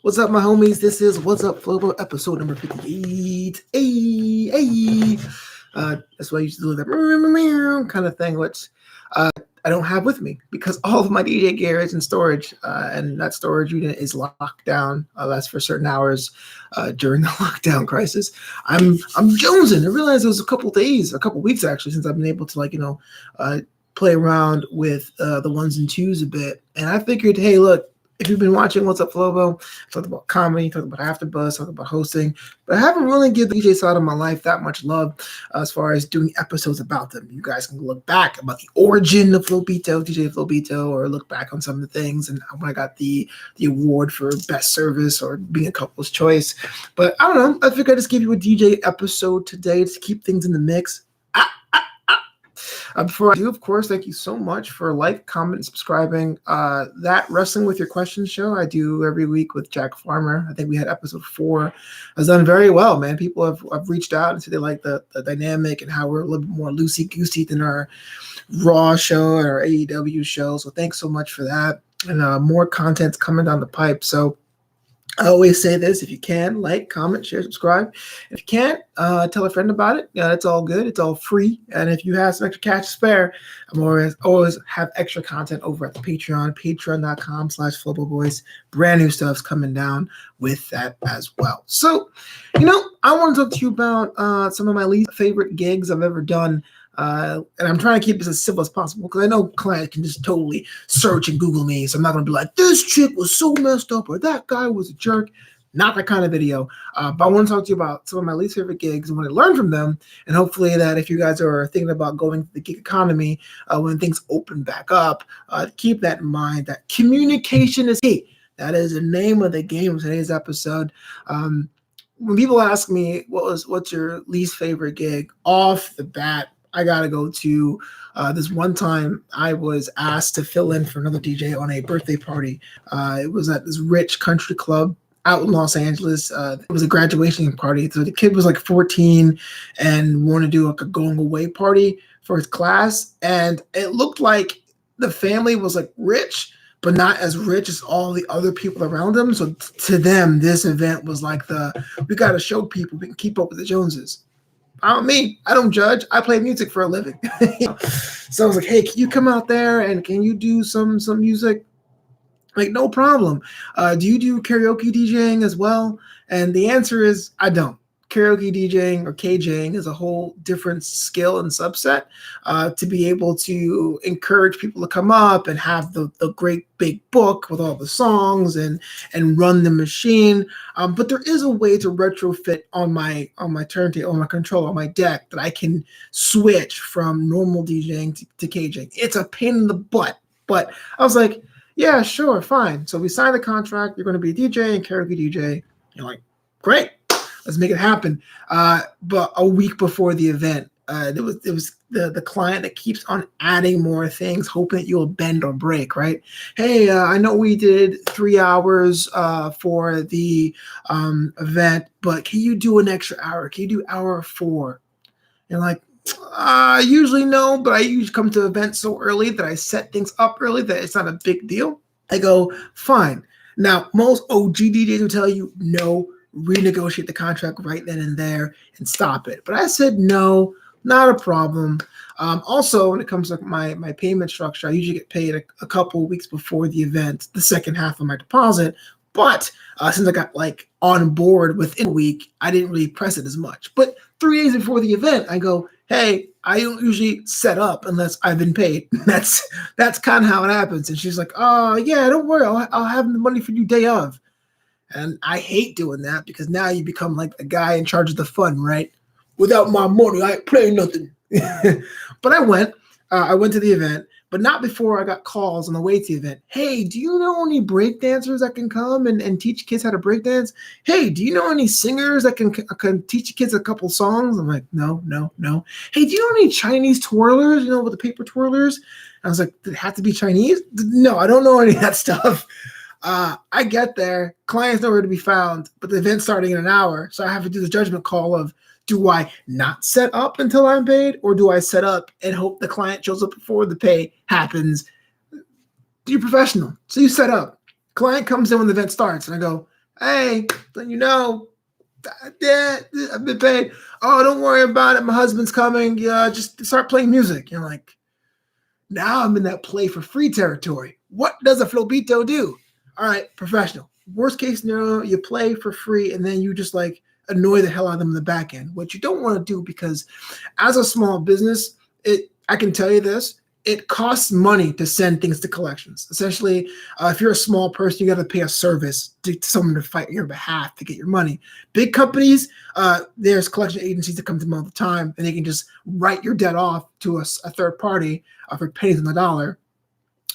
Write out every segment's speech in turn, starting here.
What's up, my homies? This is What's Up Flobo, episode number 58. Hey, hey. That's why I used to do that kind of thing, which I don't have with me because all of my DJ gear is in storage, and that storage unit is locked down. That's for certain hours during the lockdown crisis. I'm jonesing. I realized it was a couple days, a couple weeks actually, since I've been able to play around with the ones and twos a bit, and I figured, hey, look. If you've been watching What's Up Flobo, I talked about comedy, talked about AfterBuzz, talked about hosting, but I haven't really given the DJ side of my life that much love as far as doing episodes about them. You guys can look back about the origin of Flobito, DJ Flobito, or look back on some of the things and when I got the award for best service or being a couple's choice. But I don't know. I figured I'd just give you a DJ episode today to keep things in the mix. Before I do, of course, thank you so much for comment, and subscribing. That Wrestling with Your Questions show I do every week with Jack Farmer. I think we had episode 4. Has done very well, man. People have reached out and said they like the dynamic and how we're a little bit more loosey-goosey than our Raw show and our AEW show. So thanks so much for that. And more content's coming down the pipe. So I always say this: if you can, like, comment, share, subscribe. If you can't, tell a friend about it. It's all good. It's all free. And if you have some extra cash to spare, I'm always have extra content over at the Patreon, patreon.com/FloboBoyce. Brand new stuff's coming down with that as well. So, I want to talk to you about some of my least favorite gigs I've ever done. And I'm trying to keep this as simple as possible because I know clients can just totally search and Google me. So I'm not going to be like, this chick was so messed up or that guy was a jerk. Not that kind of video. But I want to talk to you about some of my least favorite gigs and what I learned from them. And hopefully that if you guys are thinking about going to the gig economy when things open back up, keep that in mind, that communication is key. That is the name of the game of today's episode. When people ask me what's your least favorite gig, off the bat, I got to go to this one time I was asked to fill in for another DJ on a birthday party. It was at this rich country club out in Los Angeles. It was a graduation party. So the kid was like 14 and wanted to do like a going away party for his class. And it looked like the family was like rich, but not as rich as all the other people around them. So to them, this event was like we got to show people we can keep up with the Joneses. I don't judge. I play music for a living. So I was like, hey, can you come out there and can you do some music? Like, no problem. Do you do karaoke DJing as well? And the answer is I don't. Karaoke DJing or KJing is a whole different skill and subset to be able to encourage people to come up and have the great big book with all the songs and run the machine. But there is a way to retrofit on my turntable, on my controller, on my deck that I can switch from normal DJing to KJing. It's a pain in the butt, but I was like, yeah, sure, fine. So we signed the contract. You're going to be a DJ and karaoke DJ. You're like, great. Let's make it happen. But a week before the event, it was the client that keeps on adding more things, hoping that you'll bend or break, right? Hey, I know we did 3 hours for the event, but can you do an extra hour? Can you do hour 4? And like, usually no, but I usually come to events so early that I set things up early that it's not a big deal. I go, fine. Now, most OG DJs will tell you no. Renegotiate the contract right then and there and stop it. But I said, no, not a problem. Also, when it comes to my payment structure, I usually get paid a couple of weeks before the event, the second half of my deposit. But since I got on board within a week, I didn't really press it as much. But 3 days before the event, I go, hey, I don't usually set up unless I've been paid. That's kind of how it happens. And she's like, oh, yeah, don't worry. I'll have the money for you day of. And I hate doing that because now you become like the guy in charge of the fun, right? Without my money, I ain't playing nothing. But I went to the event, but not before I got calls on the way to the event. Hey, do you know any break dancers that can come and teach kids how to break dance? Hey, do you know any singers that can teach kids a couple songs? I'm like, no. Hey, do you know any Chinese twirlers, with the paper twirlers? I was like, did it have to be Chinese? No, I don't know any of that stuff. I get there, client's nowhere to be found, but the event's starting in an hour. So I have to do the judgment call of, do I not set up until I'm paid, or do I set up and hope the client shows up before the pay happens? You're professional. So you set up. Client comes in when the event starts, and I go, Hey, let you know. Yeah, I've been paid. Oh, don't worry about it. My husband's coming. Yeah, just start playing music. You're like, now I'm in that play for free territory. What does a Flobito do? All right, professional. Worst case scenario, you play for free and then you just like annoy the hell out of them in the back end, which you don't want to do because as a small business, I can tell you this, it costs money to send things to collections. Essentially, if you're a small person, you got to pay a service to someone to fight on your behalf to get your money. Big companies, there's collection agencies that come to them all the time, and they can just write your debt off to a third party for pennies on the dollar.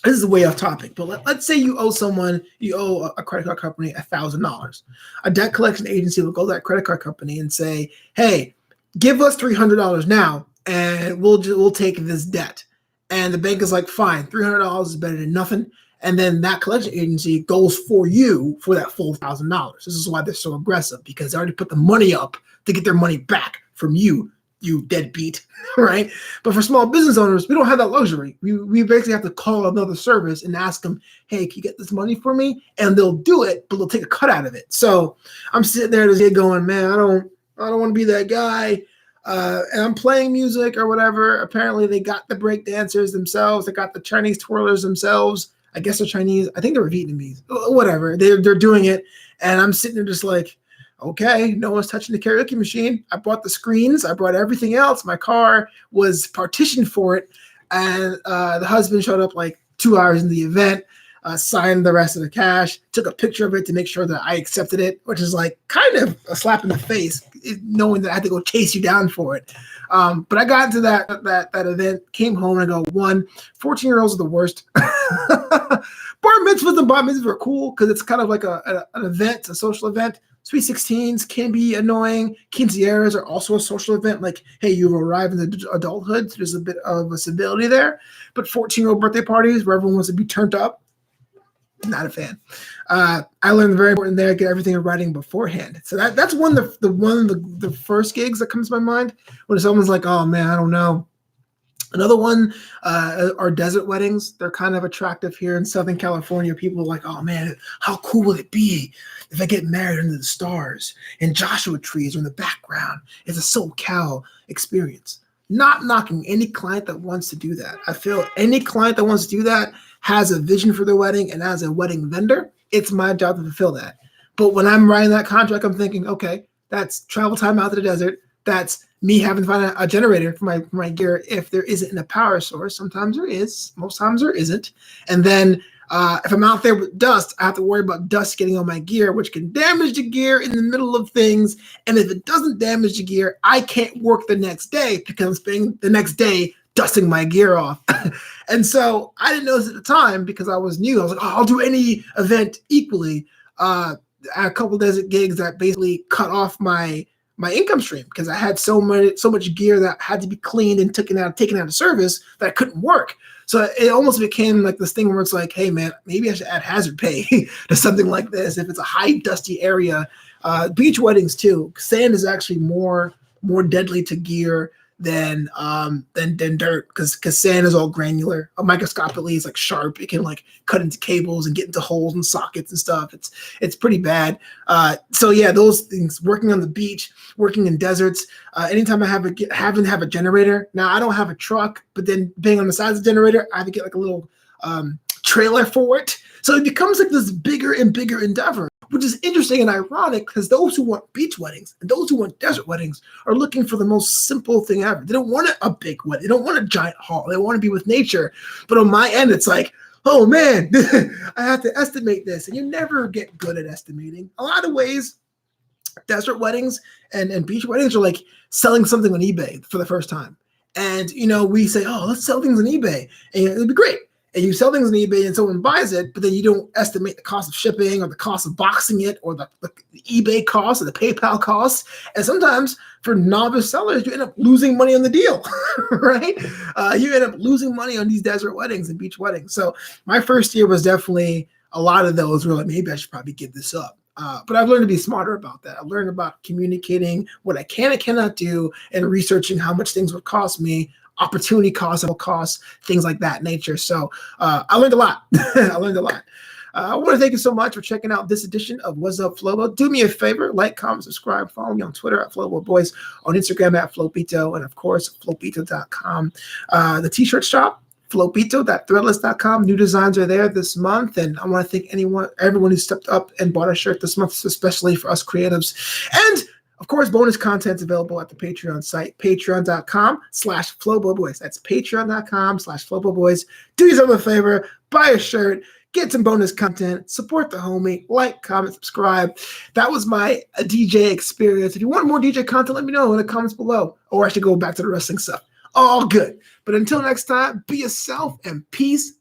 This is way off topic, but let's say you owe a credit card company $1,000. A debt collection agency will go to that credit card company and say, "Hey, give us $300 now, and we'll take this debt." And the bank is like, "Fine, $300 is better than nothing." And then that collection agency goes for you for that full $1,000. This is why they're so aggressive, because they already put the money up to get their money back from you deadbeat, right? But for small business owners, we don't have that luxury. We basically have to call another service and ask them, "Hey, can you get this money for me?" And they'll do it, but they'll take a cut out of it. So I'm sitting there today going, "Man, I don't want to be that guy." And I'm playing music or whatever. Apparently, they got the break dancers themselves. They got the Chinese twirlers themselves. I guess they're Chinese. I think they were Vietnamese. Whatever. They're doing it. And I'm sitting there just like, okay, no one's touching the karaoke machine. I bought the screens. I brought everything else. My car was partitioned for it. And the husband showed up like 2 hours in the event, signed the rest of the cash, took a picture of it to make sure that I accepted it, which is like kind of a slap in the face, knowing that I had to go chase you down for it. But I got into that event, came home, and I go, 14-year-olds are the worst. Bar mitzvahs and bat mitzvahs are cool because it's kind of like an event, a social event. Sweet 16s can be annoying. Quinceañeras are also a social event. Like, hey, you've arrived in adulthood, so there's a bit of a civility there. But 14-year-old birthday parties where everyone wants to be turned up, not a fan. I learned very important there, get everything in writing beforehand. So that's one of the first gigs that comes to my mind when someone's like, "Oh man, I don't know." Another one are desert weddings. They're kind of attractive here in Southern California. People are like, "Oh man, how cool will it be if I get married under the stars and Joshua trees are in the background?" It's a SoCal experience. Not knocking any client that wants to do that. I feel any client that wants to do that has a vision for their wedding, and as a wedding vendor, it's my job to fulfill that. But when I'm writing that contract, I'm thinking, okay, that's travel time out to the desert. That's me having to find a generator for my gear if there isn't a power source. Sometimes there is. Most times there isn't. And then if I'm out there with dust, I have to worry about dust getting on my gear, which can damage the gear in the middle of things. And if it doesn't damage the gear, I can't work the next day because I'm spending the next day dusting my gear off. And so I didn't know this at the time because I was new. I was like, "Oh, I'll do any event equally." I had a couple desert gigs that basically cut off my income stream because I had so much gear that had to be cleaned and taken out of service that I couldn't work. So it almost became like this thing where it's like, "Hey man, maybe I should add hazard pay to something like this if it's a high dusty area." Beach weddings too. Sand is actually more deadly to gear than dirt because sand is all granular. Microscopically, it's like sharp. It can like cut into cables and get into holes and sockets and stuff. It's pretty bad. So yeah, those things. Working on the beach, working in deserts. Anytime I having to have a generator. Now I don't have a truck, but then being on the size of the generator, I have to get like a little trailer for it. So it becomes like this bigger and bigger endeavor, which is interesting and ironic because those who want beach weddings and those who want desert weddings are looking for the most simple thing ever. They don't want a big wedding. They don't want a giant hall. They want to be with nature. But on my end, it's like, "Oh man, I have to estimate this." And you never get good at estimating. A lot of ways, desert weddings and beach weddings are like selling something on eBay for the first time. And, we say, "Oh, let's sell things on eBay." And it'll be great. And you sell things on eBay and someone buys it, but then you don't estimate the cost of shipping or the cost of boxing it or the eBay cost or the PayPal cost. And sometimes for novice sellers, you end up losing money on the deal, right? You end up losing money on these desert weddings and beach weddings. So my first year was definitely a lot of those were like, maybe I should probably give this up. But I've learned to be smarter about that. I've learned about communicating what I can and cannot do and researching how much things would cost me, opportunity costs, things like that nature. So I learned a lot. I learned a lot. I want to thank you so much for checking out this edition of Wassup Flobo. Do me a favor, like, comment, subscribe, follow me on Twitter at Flobo Boyce, on Instagram at Flobito, and of course, Flobito.com. The t-shirt shop, Flobito.threadless.com. New designs are there this month, and I want to thank everyone who stepped up and bought a shirt this month, especially for us creatives. And of course, bonus content is available at the Patreon site, patreon.com/FloboBoys. That's patreon.com/FloboBoys. Do yourself a favor, buy a shirt, get some bonus content, support the homie, like, comment, subscribe. That was my DJ experience. If you want more DJ content, let me know in the comments below, or I should go back to the wrestling stuff. All good. But until next time, be yourself and peace